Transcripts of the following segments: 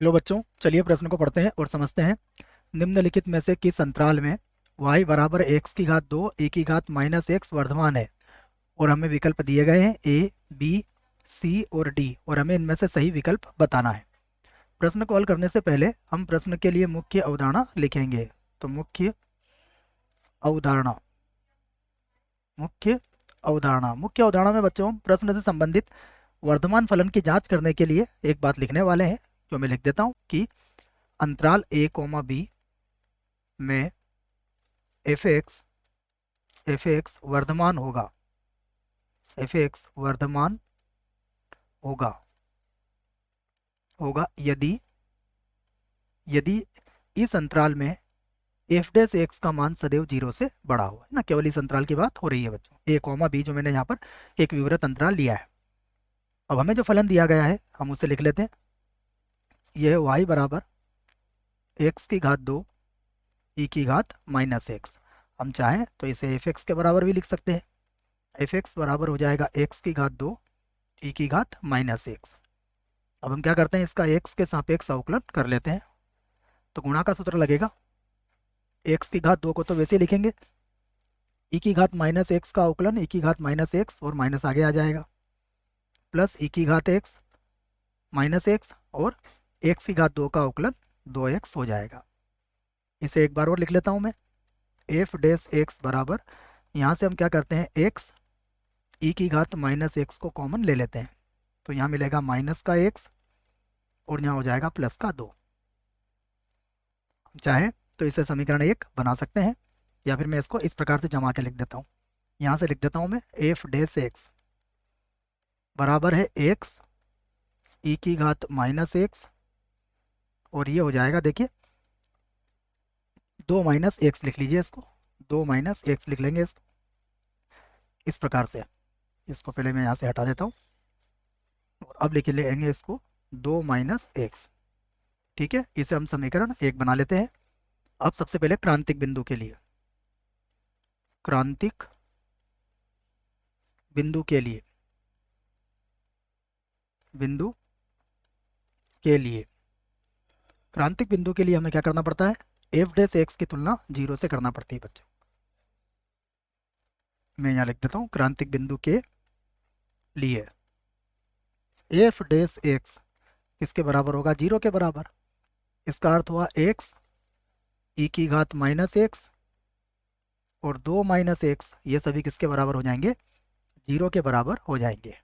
लो बच्चों, चलिए प्रश्न को पढ़ते हैं और समझते हैं। निम्नलिखित में से किस अंतराल में y बराबर x की घात 2 e की घात माइनस एक्स वर्धमान है। और हमें विकल्प दिए गए हैं a, b, c और d, और हमें इनमें से सही विकल्प बताना है। प्रश्न को हल करने से पहले हम प्रश्न के लिए मुख्य अवधारणा लिखेंगे। तो अवधारणा मुख्य अवधारणा में बच्चों हम प्रश्न से संबंधित वर्धमान फलन की जांच करने के लिए एक बात लिखने वाले हैं, जो मैं लिख देता हूं कि अंतराल a, b में f(x) वर्धमान होगा। f(x) वर्धमान होगा होगा यदि यदि इस अंतराल में f डैश एक्स का मान सदैव 0 से बड़ा हो, है ना। केवल इस अंतराल की बात हो रही है बच्चों, a, b जो मैंने यहाँ पर एक विवृत अंतराल लिया है। अब हमें जो फलन दिया गया है हम उसे लिख लेते हैं। यह y बराबर x की घात 2 e की घात माइनस एक्स। हम चाहें तो इसे f(x) के बराबर भी लिख सकते हैं। f(x) बराबर हो जाएगा x की घात 2 e की घात माइनस एक्स। अब हम क्या करते हैं, इसका x के सापेक्ष अवकलन कर लेते हैं। तो गुणा का सूत्र लगेगा, x की घात 2 को तो वैसे ही लिखेंगे, e की घात माइनस एक्स का अवकलन e की घात माइनस एक्स और माइनस आगे आ जाएगा, प्लस e की घात x माइनस एक्स और x की घात 2 का अवकलन 2x हो जाएगा। इसे एक बार और लिख लेता हूं मैं। f डैश एक्स बराबर, यहाँ से हम क्या करते हैं, x e की घात माइनस एक्स को कॉमन ले लेते हैं। तो यहाँ मिलेगा माइनस का x और यहाँ हो जाएगा प्लस का 2। हम चाहें तो इसे समीकरण 1 बना सकते हैं, या फिर मैं इसको इस प्रकार से जमा के लिख देता हूँ। यहाँ से लिख देता हूँ मैं, f डैश एक्स बराबर है x e की घात माइनस एक्स, और ये हो जाएगा, देखिए 2 माइनस एक्स लिख लीजिए इसको, 2 माइनस एक्स लिख लेंगे इसको इस प्रकार से। इसको पहले मैं यहाँ से हटा देता हूँ और अब लिख लेंगे इसको 2 माइनस एक्स। ठीक है, इसे हम समीकरण 1 बना लेते हैं। अब सबसे पहले क्रांतिक बिंदु के लिए, क्रांतिक बिंदु के लिए बिंदु के लिए क्रांतिक बिंदु के लिए हमें क्या करना पड़ता है, f डैश एक्स की तुलना 0 से करना पड़ती है बच्चों। मैं यहाँ लिख देता हूँ, क्रांतिक बिंदु के लिए f डैश एक्स किसके बराबर होगा, 0 के बराबर। इसका अर्थ हुआ x e की घात माइनस एक्स और 2 माइनस एक्स, ये सभी किसके बराबर हो जाएंगे, 0 के बराबर हो जाएंगे।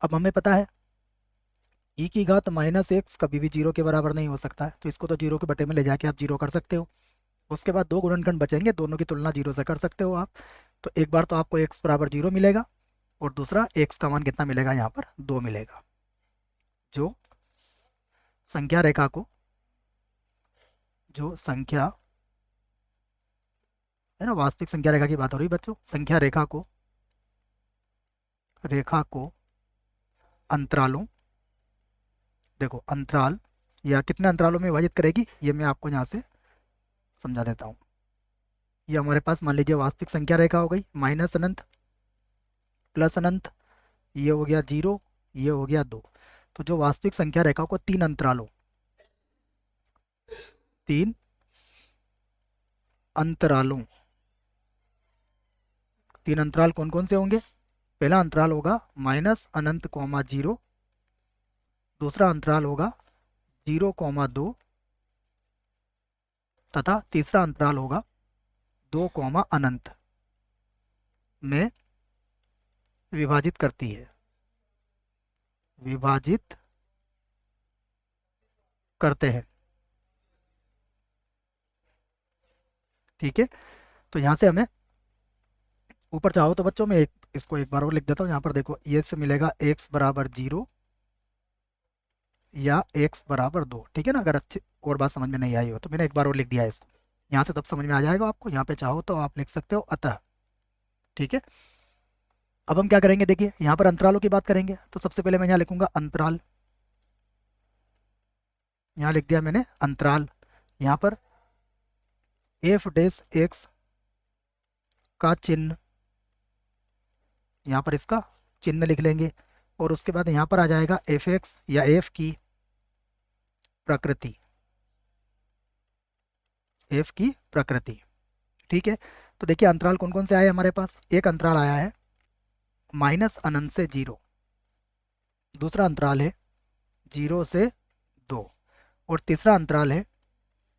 अब हमें पता है e की घात माइनस एक्स कभी भी 0 के बराबर नहीं हो सकता है, तो इसको तो 0 के बटे में ले जाके आप 0 कर सकते हो। उसके बाद दो गुणनखंड बचेंगे, दोनों की तुलना 0 से कर सकते हो आप। तो एक बार तो आपको x बराबर 0 मिलेगा और दूसरा x का मान कितना मिलेगा, यहाँ पर 2 मिलेगा। जो संख्या रेखा को जो संख्या है ना, वास्तविक संख्या रेखा की बात हो रही है बच्चों, संख्या रेखा को अंतरालों, देखो अंतराल या कितने अंतरालों में विभाजित करेगी, ये मैं आपको यहाँ से समझा देता हूँ। ये हमारे पास मान लीजिए वास्तविक संख्या रेखा हो गई, माइनस अनंत, प्लस अनंत, ये हो गया 0, ये हो गया 2। तो जो वास्तविक संख्या रेखा को तीन अंतरालों तीन अंतराल कौन कौन से होंगे, पहला अंतराल होगा माइनस अनंत कॉमा 0, दूसरा अंतराल होगा 0,2 तथा तीसरा अंतराल होगा 2, अनंत में विभाजित करते हैं। ठीक है, तो यहाँ से हमें ऊपर चाहो तो बच्चों, मैं इसको एक बार और लिख देता हूँ। यहाँ पर देखो, ये से मिलेगा x बराबर 0 या x बराबर 2। ठीक है ना, अगर अच्छी और बात समझ में नहीं आई हो तो मैंने एक बार और लिख दिया है इसको, यहाँ से तब समझ में आ जाएगा आपको। यहाँ पे चाहो तो आप लिख सकते हो अतः। ठीक है, अब हम क्या करेंगे, देखिए यहाँ पर अंतरालों की बात करेंगे। तो सबसे पहले मैं यहाँ लिखूंगा अंतराल, यहाँ लिख दिया मैंने अंतराल। यहाँ पर f डैश एक्स का चिन्ह, यहाँ पर इसका चिन्ह लिख लेंगे, और उसके बाद यहाँ पर आ जाएगा f(x) या f की प्रकृति, एफ की प्रकृति। ठीक है, तो देखिए अंतराल कौन कौन से आए हमारे पास। एक अंतराल आया है माइनस अनंत से 0, दूसरा अंतराल है 0 से 2, और तीसरा अंतराल है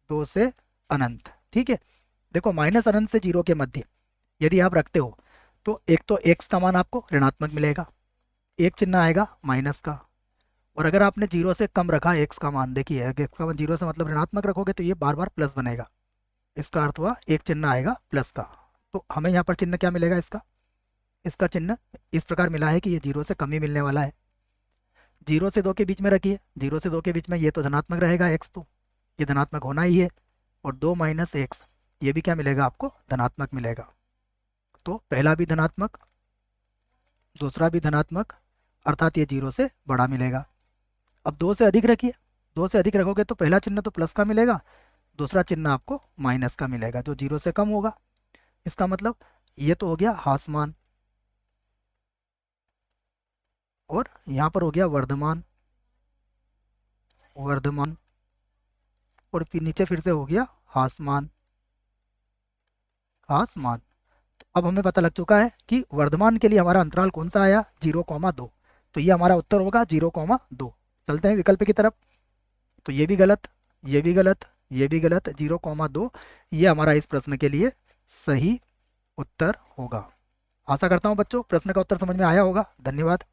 2 से अनंत। ठीक है, देखो माइनस अनंत से 0 के मध्य यदि आप रखते हो तो एक तो x का मान आपको ऋणात्मक मिलेगा, एक चिन्ह आएगा माइनस का, और अगर आपने 0 से कम रखा x का मान, देखिए x का मान 0 से मतलब ऋणात्मक रखोगे तो ये बार बार प्लस बनेगा, इसका अर्थ हुआ एक चिन्ह आएगा प्लस का। तो हमें यहाँ पर चिन्ह क्या मिलेगा इसका, इसका चिन्ह इस प्रकार मिला है कि ये 0 से कम ही मिलने वाला है। 0 से 2 के बीच में रखिए, 0 से 2 के बीच में ये तो धनात्मक रहेगा x, तो ये धनात्मक होना ही है, और 2 माइनस एक्स ये भी क्या मिलेगा आपको, धनात्मक मिलेगा। तो पहला भी धनात्मक, दूसरा भी धनात्मक, अर्थात ये 0 से बड़ा मिलेगा। अब 2 से अधिक रखिए, 2 से अधिक रखोगे तो पहला चिन्ह तो प्लस का मिलेगा, दूसरा चिन्ह आपको माइनस का मिलेगा जो 0 से कम होगा। इसका मतलब ये तो हो गया हासमान, और यहाँ पर हो गया वर्धमान, वर्धमान, और फिर नीचे फिर से हो गया हासमान, हासमान। तो अब हमें पता लग चुका है कि वर्धमान के लिए हमारा अंतराल कौन सा आया, 0,2, तो ये हमारा उत्तर होगा 0,2। चलते हैं विकल्प की तरफ, तो ये भी गलत, ये भी गलत, ये भी गलत, 0,2 ये हमारा इस प्रश्न के लिए सही उत्तर होगा। आशा करता हूँ बच्चों प्रश्न का उत्तर समझ में आया होगा। धन्यवाद।